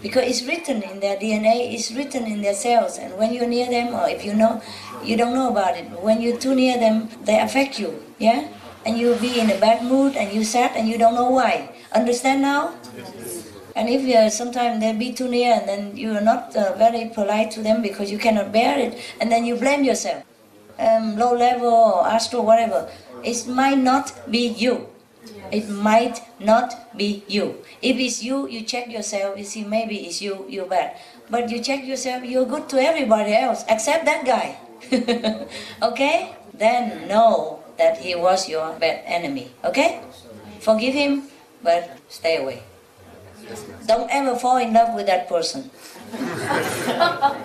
Because it's written in their DNA, it's written in their cells, and when you're near them, or if you know, you don't know about it, when you're too near them, they affect you, yeah? And you'll be in a bad mood, and you're sad, and you don't know why. Understand now? And if sometimes they be too near, and then you're not very polite to them because you cannot bear it, and then you blame yourself. Low level or astral, whatever. It might not be you. It might not be you. If it's you, you check yourself, you see maybe it's you, you're bad. But you check yourself, you're good to everybody else, except that guy. Okay? Then know that he was your bad enemy. Okay? Forgive him, but stay away. Don't ever fall in love with that person.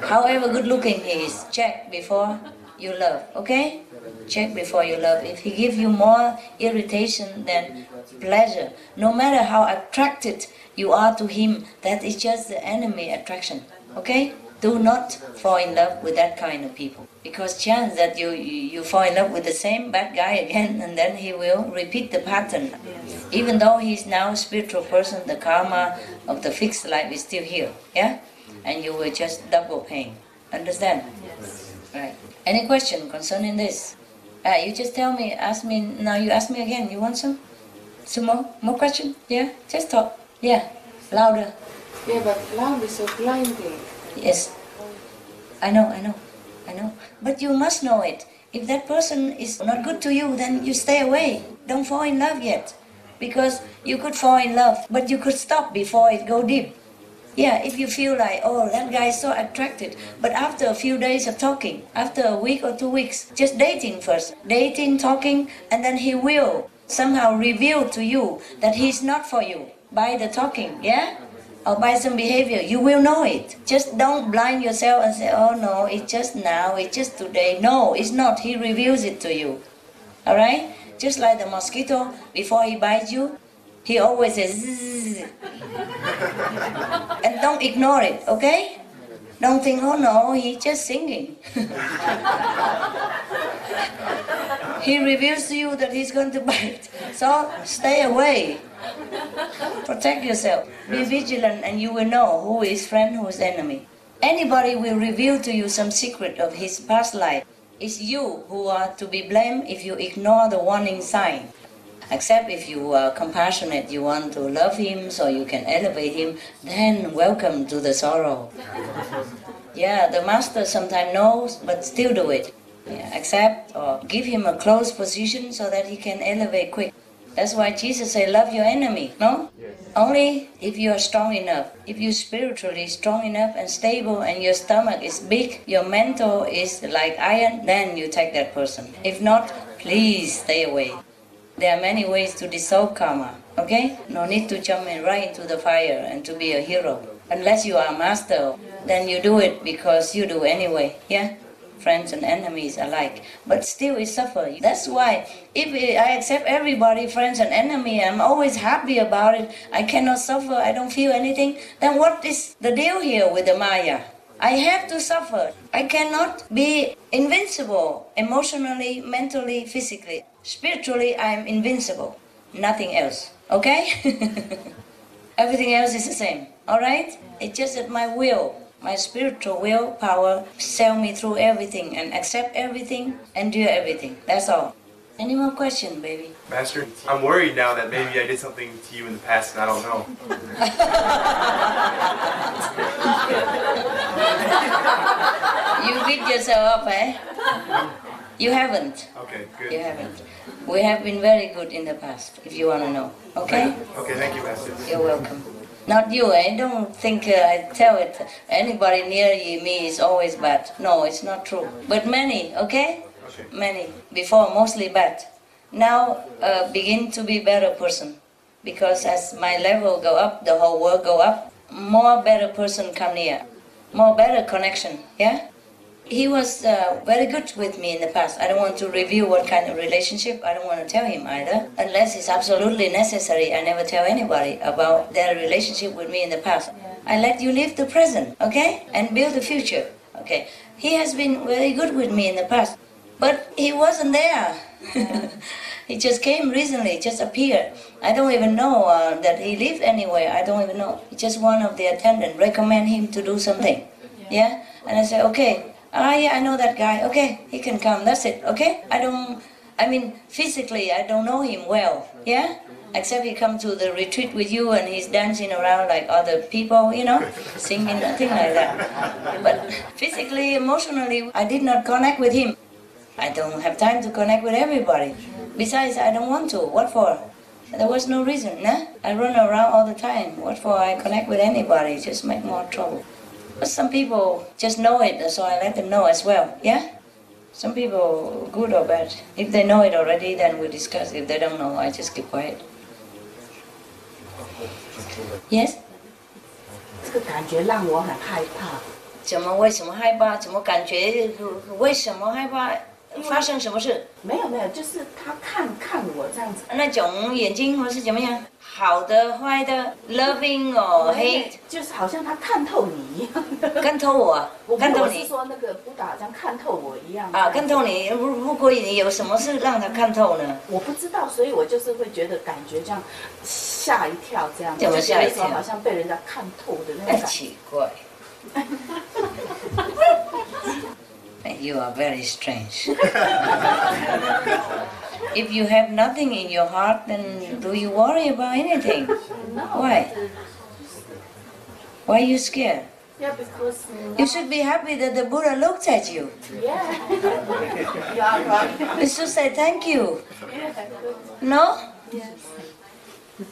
However good looking he is, check before you love, okay? Check before you love. If he gives you more irritation than pleasure, no matter how attracted you are to him, that is just the enemy attraction, okay? Do not fall in love with that kind of people, because chance that you fall in love with the same bad guy again, and then he will repeat the pattern. Even though he's now a spiritual person, the karma of the fixed life is still here, yeah? And you will just double pain. Understand? Yes. Right. Any question concerning this? You just tell me, ask me, now you ask me again. You want some? Some more? More question? Yeah? Just talk. Yeah. Louder. Yeah, but love is so blinding. Yes. I know. But you must know it. If that person is not good to you, then you stay away. Don't fall in love yet. Because you could fall in love, but you could stop before it go deep. Yeah, if you feel like, oh, that guy is so attracted, but after a few days of talking, after a week or 2 weeks, just dating first, dating, talking, and then he will somehow reveal to you that he's not for you by the talking, yeah? Or by some behavior, you will know it. Just don't blind yourself and say, oh no, it's just now, it's just today. No, it's not. He reveals it to you. Alright? Just like the mosquito, before he bites you, he always says, zzz. And don't ignore it, okay? Don't think, oh no, he's just singing. He reveals to you that he's going to bite. So stay away. Protect yourself. Be vigilant and you will know who is friend, who is enemy. Anybody will reveal to you some secret of his past life. It's you who are to be blamed if you ignore the warning sign. Except if you are compassionate, you want to love him so you can elevate him, then welcome to the sorrow. Yeah, the master sometimes knows, but still do it. Yeah, accept or give him a close position so that he can elevate quick. That's why Jesus said, love your enemy, no? Yes. Only if you are strong enough, if you're spiritually strong enough and stable and your stomach is big, your mental is like iron, then you take that person. If not, please stay away. There are many ways to dissolve karma, okay? No need to jump in right into the fire and to be a hero. Unless you are a master, then you do it because you do anyway, yeah? Friends and enemies alike. But still we suffer. That's why if I accept everybody, friends and enemy, I'm always happy about it, I cannot suffer, I don't feel anything, then what is the deal here with the Maya? I have to suffer. I cannot be invincible emotionally, mentally, physically. Spiritually, I am invincible. Nothing else. Okay? Everything else is the same. Alright? It's just that my will, my spiritual will power, sail me through everything and accept everything, endure everything. That's all. Any more questions, baby? Master, I'm worried now that maybe I did something to you in the past and I don't know. You beat yourself up, eh? You haven't. Okay, good. You haven't. We have been very good in the past, if you want to know. Okay? Okay, thank you, Master. You're welcome. Not you, eh? Don't think I tell it. Anybody near me is always bad. No, it's not true. But many, okay? Okay. Many. Before, mostly bad. Now, begin to be better person. Because as my level go up, the whole world go up, more better person come near. More better connection, yeah? He was very good with me in the past. I don't want to reveal what kind of relationship. I don't want to tell him either. Unless it's absolutely necessary, I never tell anybody about their relationship with me in the past. I let you live the present, okay? And build the future, okay? He has been very good with me in the past. But he wasn't there. He just came recently, just appeared. I don't even know that he lived anywhere. I don't even know. Just one of the attendants recommend him to do something. Yeah? And I said, okay. Yeah, I know that guy. Okay, he can come. That's it. Okay? Physically, I don't know him well. Yeah? Except he come to the retreat with you and he's dancing around like other people, you know, singing, nothing like that. But physically, emotionally, I did not connect with him. I don't have time to connect with everybody. Besides, I don't want to. What for? There was no reason, nah? I run around all the time. What for I connect with anybody? Just make more trouble. But some people just know it, so I let them know as well, yeah? Some people, good or bad. If they know it already, then we discuss. If they don't know, I just keep quiet. Yes? 这个感觉让我很害怕。怎么？为什么害怕？怎么感觉？为什么害怕？发生什么事？没有，就是他看我这样子。那种眼睛或是怎么样？好的、坏的 ，loving or hate？ 就是好像他看透你一样的。看透我？看透你？我是说那个布达好像看透我一样。啊，看透你。如果你有什么事让他看透呢？我不知道，所以我就是会觉得感觉这样吓一跳，这样。怎么吓一跳？好像被人家看透的那种感觉。奇怪。You are very strange. If you have nothing in your heart, then do you worry about anything? No. Why? Why are you scared? Yeah, because... You should be happy that the Buddha looked at you. Yeah. You are right. You should say thank you. Yeah, good. No? Yes.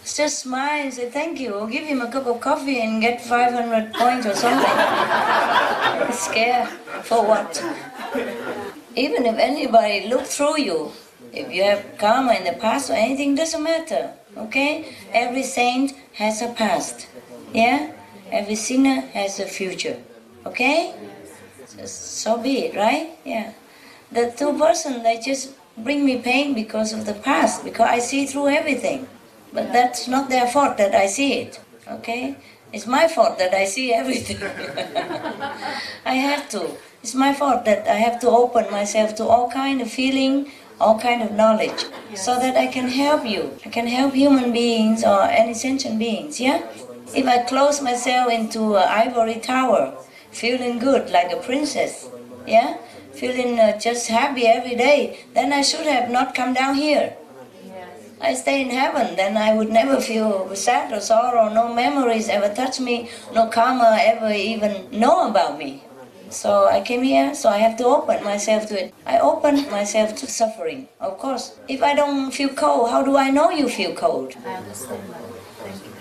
Just smile and say thank you, or give him a cup of coffee and get 500 points or something. Scared for what? Even if anybody look through you, if you have karma in the past or anything, doesn't matter. Okay? Every saint has a past. Yeah? Every sinner has a future. Okay? So be it, right? Yeah. The two persons, they just bring me pain because of the past, because I see through everything. But that's not their fault that I see it. Okay? It's my fault that I see everything. I have to. It's my fault that I have to open myself to all kind of feeling, all kind of knowledge, so that I can help you. I can help human beings or any sentient beings, yeah? If I close myself into an ivory tower, feeling good like a princess, yeah? Feeling just happy every day, then I should have not come down here. I stay in heaven, then I would never feel sad or sorrow, no memories ever touch me, no karma ever even know about me. So I came here, so I have to open myself to it. I open myself to suffering, of course. If I don't feel cold, how do I know you feel cold? I understand. Thank you.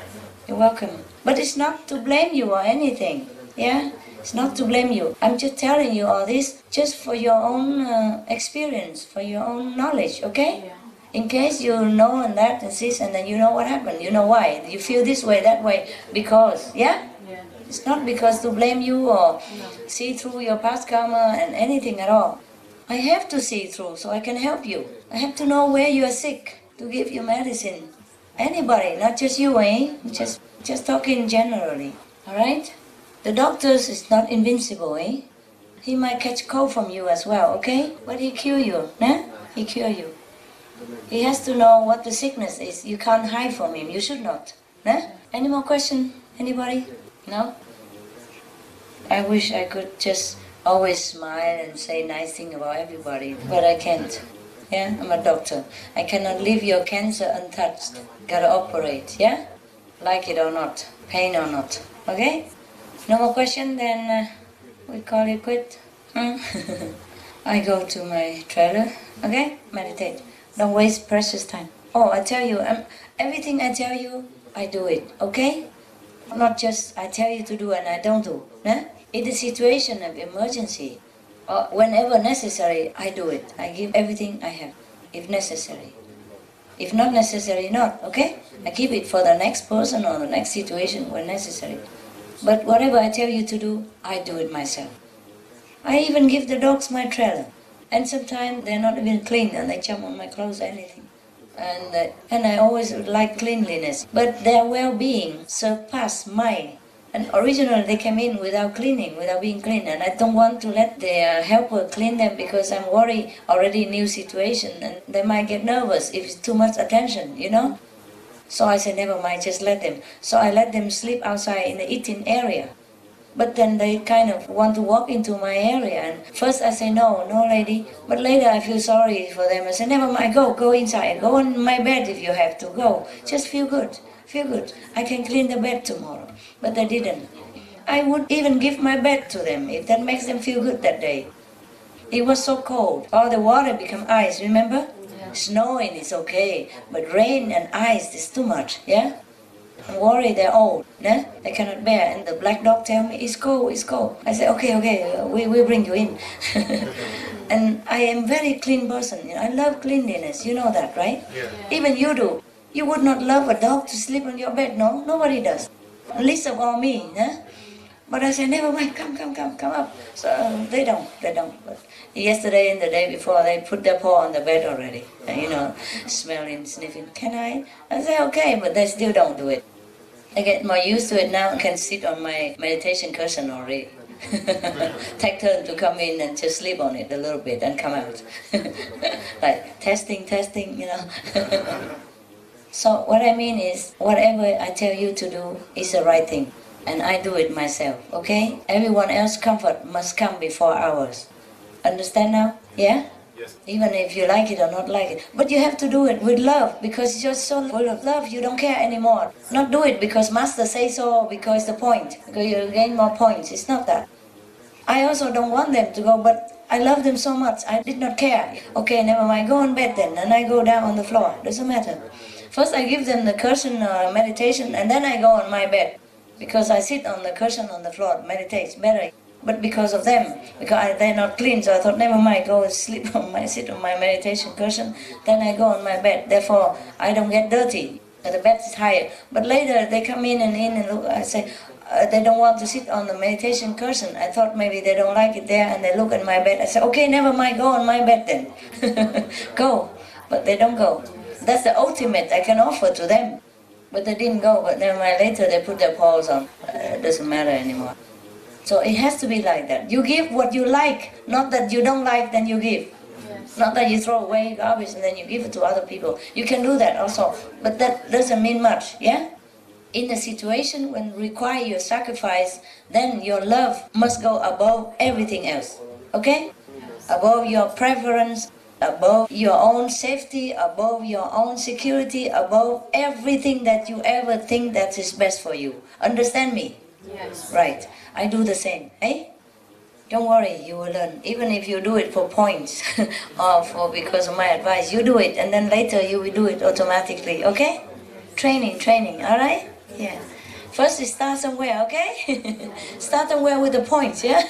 You're welcome. But it's not to blame you or anything, yeah? It's not to blame you. I'm just telling you all this just for your own experience, for your own knowledge, okay? Yeah. In case you know and that and this, and then you know what happened, you know why. You feel this way, that way, because, yeah? Yeah. It's not because to blame you or see through your past karma and anything at all. I have to see through so I can help you. I have to know where you are sick to give you medicine. Anybody, not just you, eh? Just talking generally, all right? The doctors is not invincible, eh? He might catch cold from you as well, okay? But he cure you, nah? He cure you. He has to know what the sickness is. You can't hide from him. You should not. Nah? Any more question? Anybody? No? I wish I could just always smile and say nice thing about everybody, but I can't. Yeah? I'm a doctor. I cannot leave your cancer untouched. Gotta operate, yeah? Like it or not. Pain or not. Okay? No more question? Then we call it quit. I go to my trailer. Okay? Meditate. Don't waste precious time. Oh, I tell you, everything I tell you, I do it, okay? Not just I tell you to do and I don't do. Eh? In the situation of emergency, or whenever necessary, I do it. I give everything I have, if necessary. If not necessary, not, okay? I keep it for the next person or the next situation when necessary. But whatever I tell you to do, I do it myself. I even give the dogs my trailer. And sometimes they're not even clean and they jump on my clothes, anything. And I always like cleanliness. But their well-being surpass mine. And originally they came in without cleaning, without being clean. And I don't want to let their helper clean them because I'm worried already new situation and they might get nervous if it's too much attention, you know? So I said, never mind, just let them. So I let them sleep outside in the eating area. But then they kind of want to walk into my area. And first I say, no lady. But later I feel sorry for them. I say, never mind, go inside. Go on my bed if you have to, go. Just feel good. I can clean the bed tomorrow. But they didn't. I would even give my bed to them if that makes them feel good that day. It was so cold. All the water become ice, remember? Yeah. Snowing is okay, but rain and ice is too much, yeah? I'm worried they're old, yeah? They cannot bear. And the black dog tell me, it's cold. I say, okay, we bring you in. And I am very clean person. I love cleanliness, you know that, right? Yeah. Even you do. You would not love a dog to sleep on your bed, no? Nobody does. Least of all me, yeah? But I say, never mind, come up. So they don't. But yesterday and the day before, they put their paw on the bed already. And, smelling, sniffing. Can I? I say, okay, but they still don't do it. I get more used to it now and can sit on my meditation cushion already. Take turn to come in and just sleep on it a little bit and come out. Like testing, So what I mean is, whatever I tell you to do is the right thing. And I do it myself, okay? Everyone else's comfort must come before ours. Understand now? Yeah? Yes. Even if you like it or not like it. But you have to do it with love, because you're so full of love, you don't care anymore. Not do it because master says so, because the point, because you gain more points. It's not that. I also don't want them to go, but I love them so much, I did not care. Okay, never mind, go on bed then, and I go down on the floor, doesn't matter. First I give them the cushion meditation, and then I go on my bed. Because I sit on the cushion on the floor, meditate, better. But because of them, because they're not clean, so I thought, never mind, go sit on my meditation cushion, then I go on my bed. Therefore, I don't get dirty. The bed is higher. But later they come in and look. I say, they don't want to sit on the meditation cushion. I thought maybe they don't like it there, and they look at my bed. I say, okay, never mind, go on my bed then. Go. But they don't go. That's the ultimate I can offer to them. But they didn't go, but never mind, later they put their paws on. It doesn't matter anymore. So it has to be like that. You give what you like, not that you don't like, then you give. Yes. Not that you throw away garbage and then you give it to other people. You can do that also, but that doesn't mean much, yeah? In a situation when require your sacrifice, then your love must go above everything else, okay? Yes. Above your preference, above your own safety, above your own security, above everything that you ever think that is best for you. Understand me? Yes. Right. I do the same, eh? Don't worry, you will learn. Even if you do it for points or because of my advice, you do it and then later you will do it automatically, okay? Training, all right? Yeah. First you start somewhere, okay? Start somewhere with the points, yeah?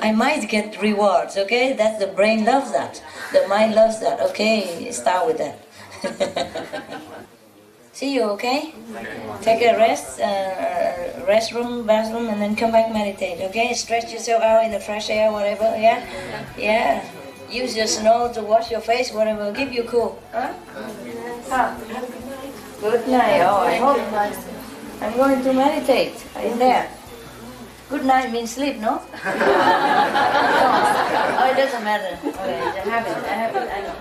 I might get rewards, okay? That's the brain loves that. The mind loves that, okay? Start with that. See you, okay? Take a rest, restroom, bathroom, and then come back meditate, okay? Stretch yourself out in the fresh air, whatever, yeah? Yeah. Use your snow to wash your face, whatever, keep you cool, huh? Good night. Oh, I hope I'm going to meditate. Are you there? Good night means sleep, no? Oh, it doesn't matter. Okay, it's a habit, I know.